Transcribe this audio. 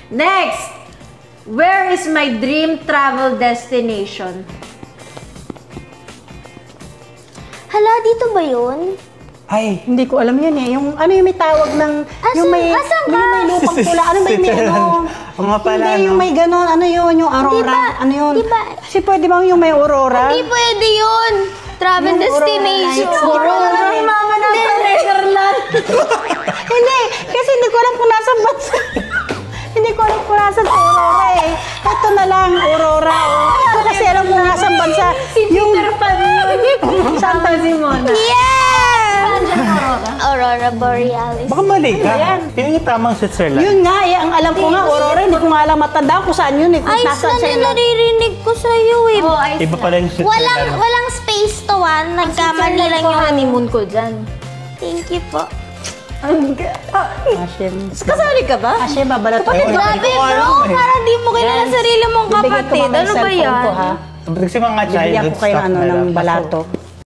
Next! Where is my dream travel destination? Hala, dito ba yun? Ay, Hindi ko alam yun eh. Yung ano yung may tawag ng... yung may asan ka? yung may lupang pula. Ano ba yung may ano? O nga pala, Hindi, yung no? may ganon. Ano yun? Yung aurora. Ano yun? Kasi pwede bang yung may aurora? Hindi pwede yun. Travel Yung destination. Aurora. Ay, mama nasa Netherlands! Hindi. Kasi hindi ko alam kung nasa bansa. Hindi ko alam kung nasa aurora eh. Ito na lang, aurora. Hindi ko kasi alam kung nasa bansa. Yung... Peter Pan yun. Santa Simona. Yeah! Aurora. Aurora Borealis. Baka mali ka. Yun yung tamang Switzerland. Yun nga eh. Ang alam ko nga, aurora. Hindi ko nga alam matanda kung saan yun eh. Kung nasa Iceland yung China. naririnig ko sa'yo eh. Oh, Iceland. Iba pala yung Switzerland. Walang space to Nagkamali lang yung yung honeymoon ko dyan. Thank you po. Hashem. Kasali ka ba? Hashem, babalat ko. Grabe bro, parang di mo kilala sarili mong Bibigyan ko kapatid. mamaya Ano ba cellphone yan? ko ha. Kasi mga Bibigyan childhood ko kayo stuff ano, na ng lang. balato.